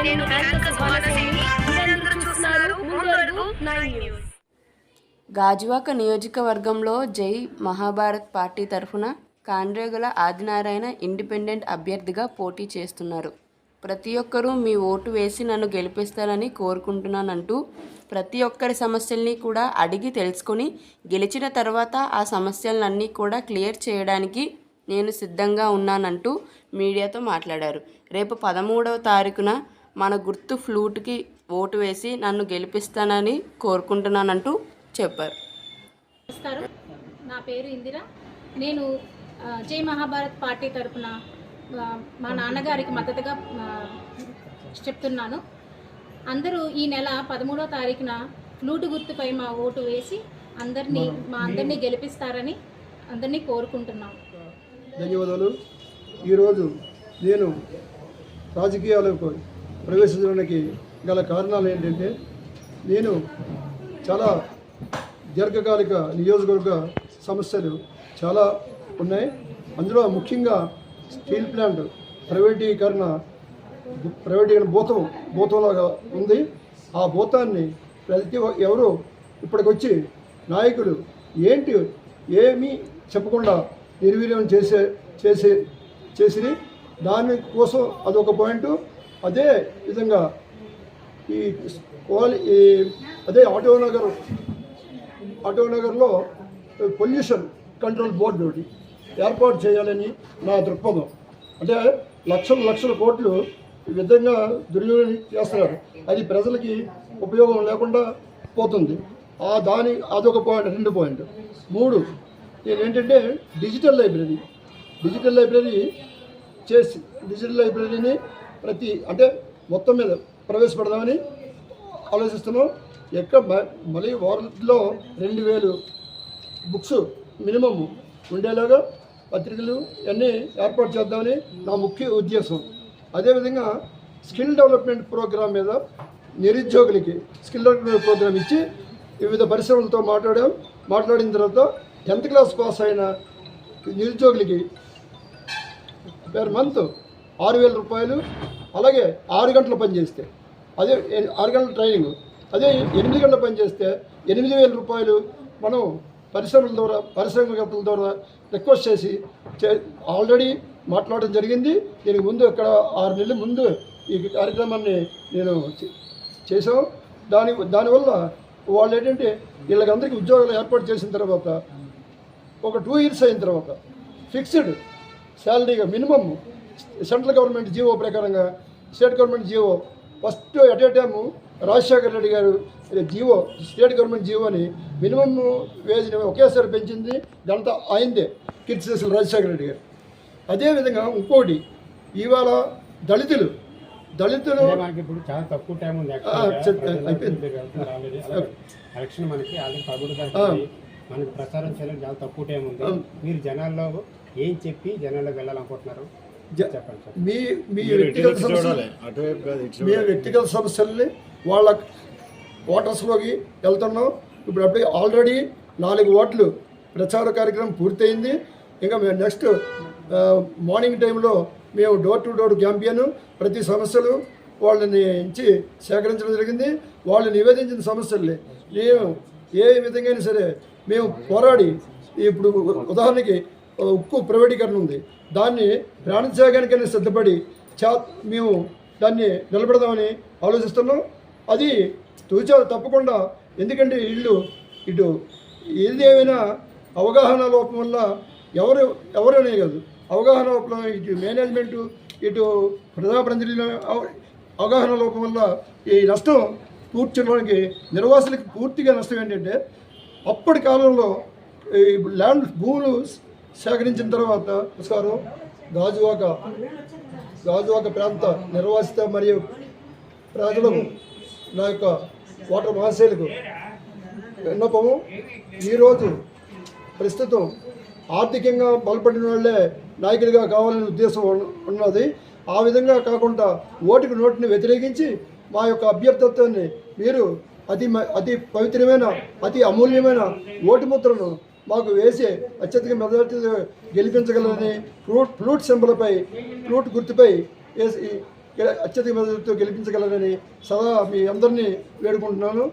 నేను యాంకర్ సువర్ణ సేని. మీరందరూ చూస్తున్నారు ముందు అడుగు 9 న్యూస్. గాజువాక నియోజకవర్గంలో జై మహాభారత్ పార్టీ తరఫున కాండ్రేగుల ఆదినారాయణ ఇండిపెండెంట్ అభ్యర్థిగా పోటీ చేస్తున్నారు. ప్రతి ఒక్కరూ మీ ఓటు వేసి నన్ను గెలిపిస్తారని కోరుకుంటున్నానంటూ ప్రతి ఒక్కరి సమస్యల్ని కూడా అడిగి తెలుసుకొని గెలిచిన తర్వాత ఆ సమస్యలన్నీ కూడా క్లియర్ చేయడానికి నేను సిద్ధంగా ఉన్నానంటూ మీడియాతో మాట్లాడారు. రేపు 13వ తారీఖున మన గుర్తు ఫ్లూట్కి ఓటు వేసి నన్ను గెలిపిస్తానని కోరుకుంటున్నానంటూ చెప్పారు. నమస్కారం, నా పేరు ఇందిర. నేను జై మహాభారత్ పార్టీ తరఫున మా నాన్నగారికి మద్దతుగా చెప్తున్నాను. అందరూ ఈ నెల 13వ తారీఖున ఫ్లూట్ గుర్తుపై మా ఓటు వేసి అందరినీ గెలిపిస్తారని అందరినీ కోరుకుంటున్నాం. ధన్యవాదాలు. ఈరోజు నేను రాజకీయాలకు ప్రవేశించడానికి గల కారణాలు ఏంటంటే, నేను చాలా దీర్ఘకాలిక నియోజకవర్గ సమస్యలు చాలా ఉన్నాయి. అందులో ముఖ్యంగా స్టీల్ ప్లాంట్ ప్రైవేటీకరణ భూతంలాగా ఉంది. ఆ భూతాన్ని ఎవరు ఇప్పటికొచ్చి నాయకులు ఏమీ చెప్పకుండా నిర్వీర్యం చేసి దానికోసం అదొక పాయింట్. అదే విధంగా అదే ఆటోనగర్లో పొల్యూషన్ కంట్రోల్ బోర్డు ఒకటి ఏర్పాటు చేయాలని నా దృక్పథం. అంటే లక్షల కోట్లు ఈ విధంగా దుర్వినియోగం చేస్తున్నారు. అది ప్రజలకి ఉపయోగం లేకుండా పోతుంది. అదొక పాయింట్. 2 పాయింట్. 3, నేనేంటంటే డిజిటల్ లైబ్రరీని మొత్తం మీద ప్రవేశపెడదామని ఆలోచిస్తున్నాం. మళ్ళీ వరల్డ్లో 2000 బుక్స్ మినిమం ఉండేలాగా పత్రికలు అన్నీ ఏర్పాటు చేద్దామని నా ముఖ్య ఉద్దేశం. అదేవిధంగా స్కిల్ డెవలప్మెంట్ ప్రోగ్రాం మీద నిరుద్యోగులకి స్కిల్ డెవలప్మెంట్ ప్రోగ్రాం ఇచ్చి వివిధ పరిశ్రమలతో మాట్లాడిన తర్వాత 10th క్లాస్ పాస్ అయిన నిరుద్యోగులకి పర్ మంత్ 6,000 రూపాయలు, అలాగే 6 గంటలు పనిచేస్తే అదే 6 గంటల ట్రైనింగ్, అదే 8 గంటలు పనిచేస్తే 8,000 రూపాయలు మనం పరిశ్రమకర్తల ద్వారా రిక్వెస్ట్ చేసి ఆల్రెడీ మాట్లాడడం జరిగింది. దీనికి ముందు ఇక్కడ 6 నెలల ముందు ఈ కార్యక్రమాన్ని నేను చేసాం. దానివల్ల వాళ్ళు ఏంటంటే వీళ్ళకందరికీ ఉద్యోగాలు ఏర్పాటు చేసిన తర్వాత ఒక 2 ఇయర్స్ అయిన తర్వాత ఫిక్స్డ్ శాలరీగా మినిమమ్ సెంట్రల్ గవర్నమెంట్ జీవో ప్రకారంగా state government GO first at a time Rajasekhara Reddy గారు జీవో స్టేట్ గవర్నమెంట్ జీవోని మినిమం వేజ్ని ఒకేసారి పెంచింది. దాంతో ఆయనదే కీర్తి చేసిన రాజశేఖర రెడ్డి గారు. అదేవిధంగా ఇంకోటి, ఇవాళ దళితులు ఇప్పుడు చాలా తక్కువ టైం ఉంది. ఎలక్షన్ మనకి ఆల్రెడీ 13 మనకి ప్రచారం చేయడానికి చాలా తక్కువ టైం ఉంది. మీరు జనాల్లో ఏం చెప్పి జనాల్లో వెళ్ళాలనుకుంటున్నారు చెప్పండి. మీ వ్యక్తిగత సమస్యల్ని వాళ్ళ ఓటర్స్లోకి వెళ్తున్నాం. ఇప్పుడు ఆల్రెడీ 4 ఓట్లు ప్రచార కార్యక్రమం పూర్తయింది. ఇంకా మేము నెక్స్ట్ మార్నింగ్ టైంలో మేము డోర్ టు డోర్ క్యాంపెయిన్ ప్రతి సమస్యలు వాళ్ళని నుంచి సేకరించడం జరిగింది. వాళ్ళు నివేదించిన సమస్యల్ని మేము ఏ విధంగా సరే మేము పోరాడి, ఇప్పుడు ఉదాహరణకి ఉక్కు ప్రైవేటీకరణ ఉంది, దాన్ని ప్రాణత్యాగానికైనా సిద్ధపడి మేము దాన్ని నిలబెడదామని ఆలోచిస్తున్నాం. అది తప్పకుండా. ఎందుకంటే ఇటు ఏదేమైనా అవగాహన లోపం వల్ల ఎవరనే కాదు, అవగాహన లోపం ఇటు మేనేజ్మెంటు ఇటు ప్రజాప్రతినిధుల అవగాహన లోపం వల్ల ఈ నష్టం కూర్చోడానికి నిర్వాసులకి పూర్తిగా నష్టం ఏంటంటే, అప్పటి కాలంలో ఈ భూములు సేకరించిన తర్వాత నమస్కారం. గాజువాక ప్రాంత నిర్వాసిత మరియు ప్రజలకు నా యొక్క ఓటర్ మహాశయులకు విన్నపము. ఈరోజు ప్రస్తుతం ఆర్థికంగా బలపడిన వాళ్ళే నాయకులుగా కావాలనే ఉద్దేశం ఉన్నది. ఆ విధంగా కాకుండా ఓటుకు నోటుని వ్యతిరేకించి మా యొక్క అభ్యర్థిత్వాన్ని మీరు అతి పవిత్రమైన అతి అమూల్యమైన ఓటు ముద్రను మాకు వేసి అత్యధిక మెజార్టీ గెలిపించగలరని ఫ్లూట్ సింబల్పై ఫ్లూట్ గుర్తుపై వేసి అత్యధిక మెజార్టీతో గెలిపించగలరని సదా మీ అందరినీ వేడుకుంటున్నాను.